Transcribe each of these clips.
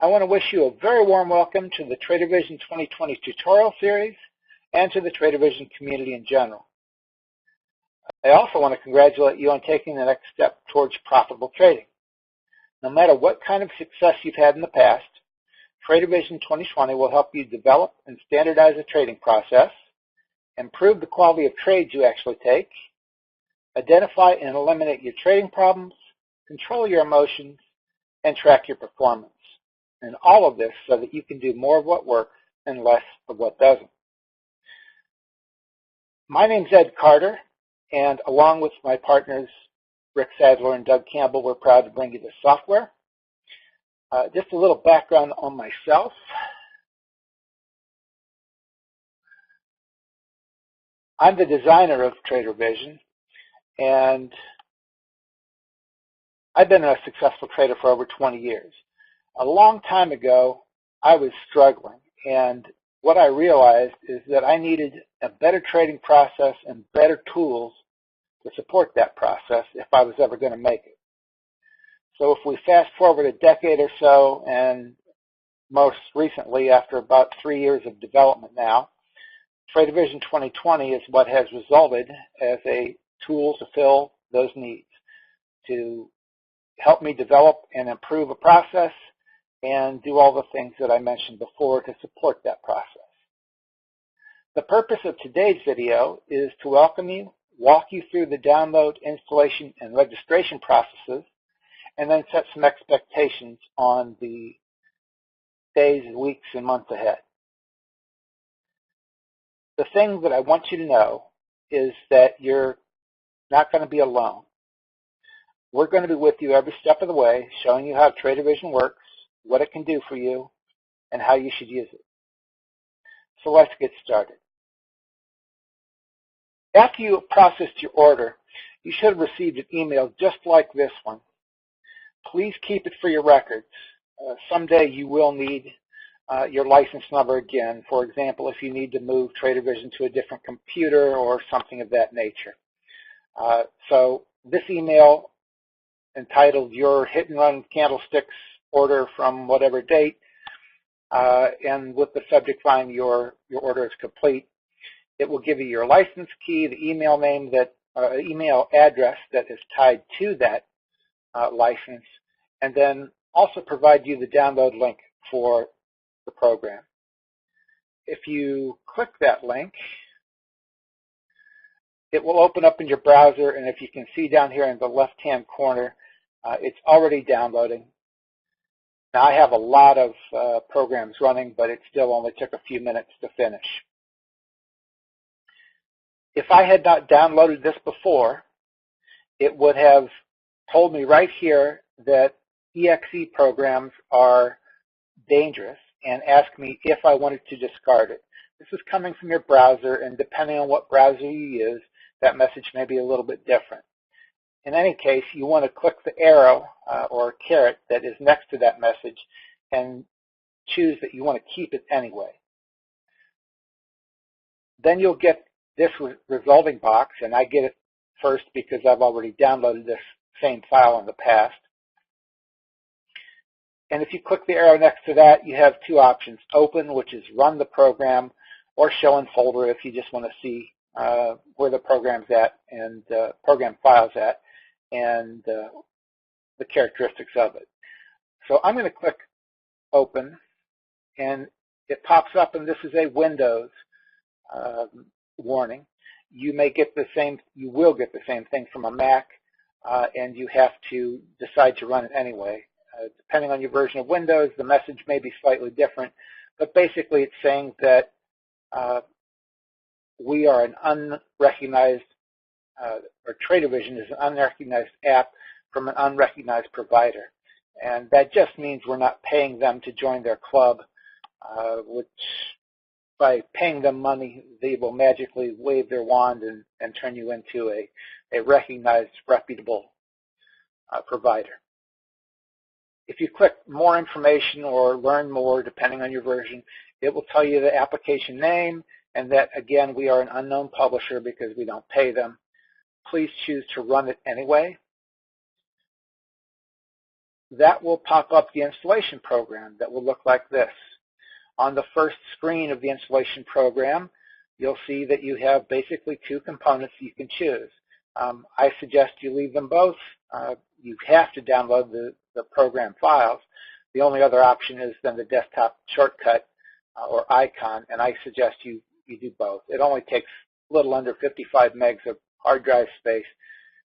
I want to wish you a very warm welcome to the Trader Vision 2020 tutorial series and to the Trader Vision community in general. I also want to congratulate you on taking the next step towards profitable trading. No matter what kind of success you've had in the past, Trader Vision 2020 will help you develop and standardize the trading process, improve the quality of trades you actually take, identify and eliminate your trading problems, control your emotions, and track your performance. And all of this so that you can do more of what works and less of what doesn't. My name's Ed Carter, and along with my partners Rick Sadler and Doug Campbell, we're proud to bring you this software. Just a little background on myself. I'm the designer of Trader Vision, and I've been a successful trader for over 20 years. A long time ago, I was struggling, and what I realized is that I needed a better trading process and better tools to support that process if I was ever going to make it. So if we fast forward a decade or so, and most recently after about 3 years of development now, Trader Vision 2020 is what has resulted as a tool to fill those needs, to help me develop and improve a process and do all the things that I mentioned before to support that process. The purpose of today's video is to welcome you, walk you through the download, installation, and registration processes, and then set some expectations on the days, weeks, and months ahead. The thing that I want you to know is that you're not going to be alone. We're going to be with you every step of the way, showing you how Trader Vision works, what it can do for you, and how you should use it. So let's get started. After you have processed your order, you should have received an email just like this one. Please keep it for your records. Someday you will need your license number again. For example, if you need to move Trader Vision to a different computer or something of that nature. So this email entitled Your Hit and Run Candlesticks Order from whatever date, and with the subject line your order is complete. It will give you your license key, the email name that email address that is tied to that license, and then also provide you the download link for the program. If you click that link, it will open up in your browser, and if you can see down here in the left-hand corner, it's already downloading. Now, I have a lot of programs running, but it still only took a few minutes to finish. If I had not downloaded this before, it would have told me right here that EXE programs are dangerous and asked me if I wanted to discard it. This is coming from your browser, and depending on what browser you use, that message may be a little bit different. In any case, you want to click the arrow or caret that is next to that message and choose that you want to keep it anyway. Then you'll get this resulting box, and I get it first because I've already downloaded this same file in the past. And if you click the arrow next to that, you have two options: open, which is run the program, or show in folder if you just want to see where the program's at and program file's at and the characteristics of it. So I'm going to click open, and it pops up, and this is a Windows warning. You may get the same, you will get the same thing from a Mac, and you have to decide to run it anyway. Depending on your version of Windows, the message may be slightly different, but basically it's saying that we are an unrecognized, or Trader Vision is an unrecognized app from an unrecognized provider. And that just means we're not paying them to join their club, which by paying them money, they will magically wave their wand and turn you into a recognized, reputable provider. If you click more information or learn more, depending on your version, it will tell you the application name and that, again, we are an unknown publisher because we don't pay them. Please choose to run it anyway. that will pop up the installation program that will look like this. On the first screen of the installation program, you'll see that you have basically two components you can choose. I suggest you leave them both. You have to download the program files. The only other option is then the desktop shortcut or icon, and I suggest you do both. It only takes a little under 55 megs of hard drive space,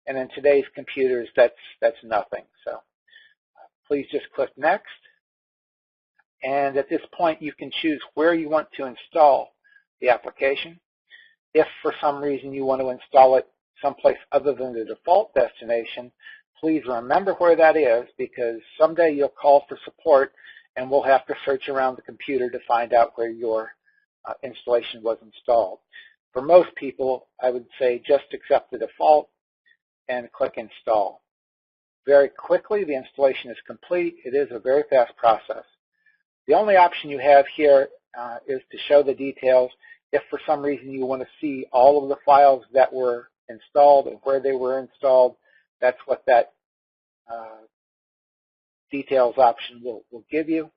and in today's computers, that's nothing. So please just click Next. And at this point, you can choose where you want to install the application. If for some reason you want to install it someplace other than the default destination, please remember where that is, because someday you'll call for support and we'll have to search around the computer to find out where your installation was installed. For most people, I would say just accept the default and click Install. Very quickly, the installation is complete. It is a very fast process. The only option you have here is to show the details. If for some reason you want to see all of the files that were installed and where they were installed, that's what that details option will give you.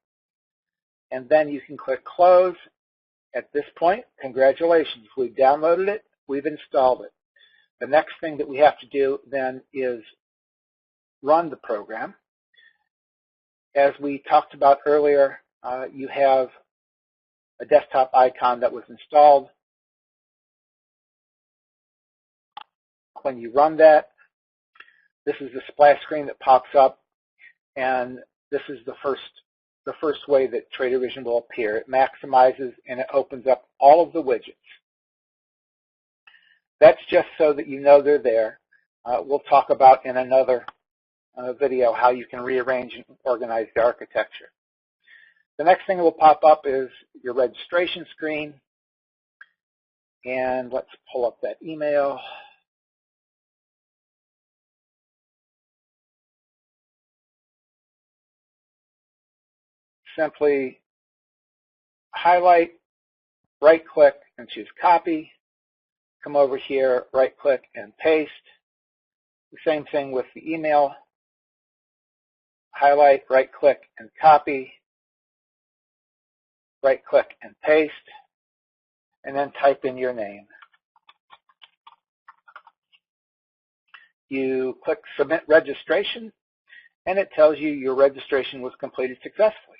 And then you can click Close. At this point, congratulations, we've downloaded it, we've installed it. The next thing that we have to do then is run the program. As we talked about earlier, you have a desktop icon that was installed. When you run that, this is the splash screen that pops up, and this is the first way that TraderVision will appear. It maximizes and it opens up all of the widgets. That's just so that you know they're there. We'll talk about in another video how you can rearrange and organize the architecture. The next thing that will pop up is your registration screen. And let's pull up that email. Simply highlight, right-click, and choose Copy. Come over here, right-click, and paste. The same thing with the email. Highlight, right-click, and copy. Right-click, and paste. And then type in your name. You click Submit Registration, and it tells you your registration was completed successfully.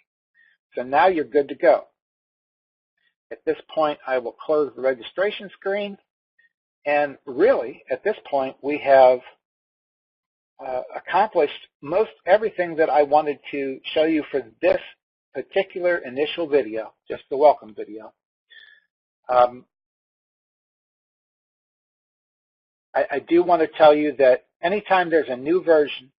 So now you're good to go. At this point, I will close the registration screen. And really, at this point, we have accomplished most everything that I wanted to show you for this particular initial video, just the welcome video. I do want to tell you that anytime there's a new version,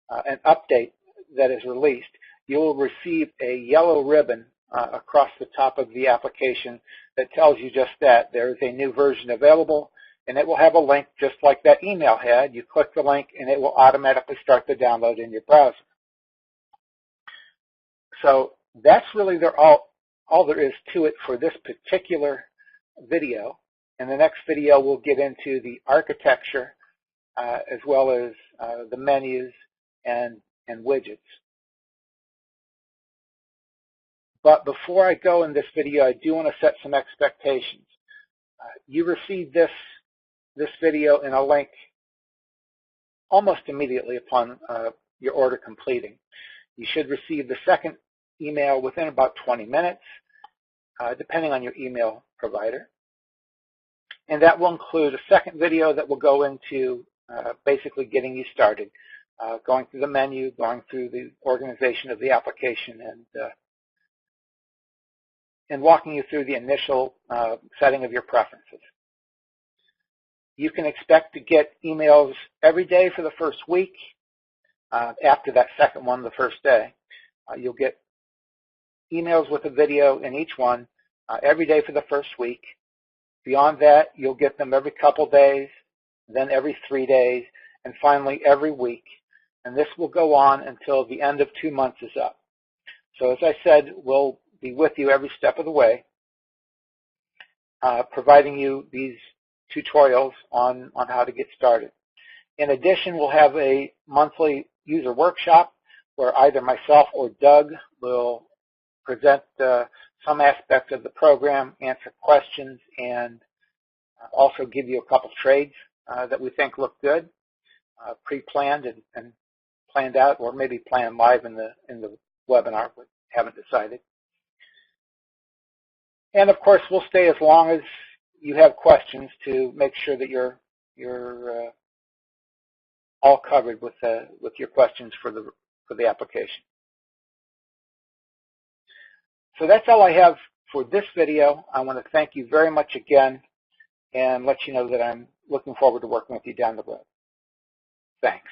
an update that is released, you will receive a yellow ribbon across the top of the application that tells you just that. There is a new version available, and it will have a link just like that email had. You click the link, and it will automatically start the download in your browser. So that's really all there is to it for this particular video. In the next video, we'll get into the architecture as well as the menus and widgets. But before I go in this video, I do want to set some expectations. You receive this video in a link almost immediately upon your order completing. You should receive the second email within about 20 minutes, depending on your email provider. And that will include a second video that will go into basically getting you started, going through the menu, going through the organization of the application, and walking you through the initial setting of your preferences. You can expect to get emails every day for the first week. After that second one, the first day, you'll get emails with a video in each one every day for the first week. Beyond that, you'll get them every couple days, then every 3 days, and finally every week. And this will go on until the end of 2 months is up. So as I said, we'll be with you every step of the way, providing you these tutorials on how to get started. In addition, we'll have a monthly user workshop where either myself or Doug will present some aspects of the program, answer questions, and also give you a couple trades that we think look good, pre-planned and planned out, or maybe planned live in the webinar. We haven't decided. And of course, we'll stay as long as you have questions to make sure that you're all covered with your questions for the application. So that's all I have for this video. I want to thank you very much again and let you know that I'm looking forward to working with you down the road. Thanks.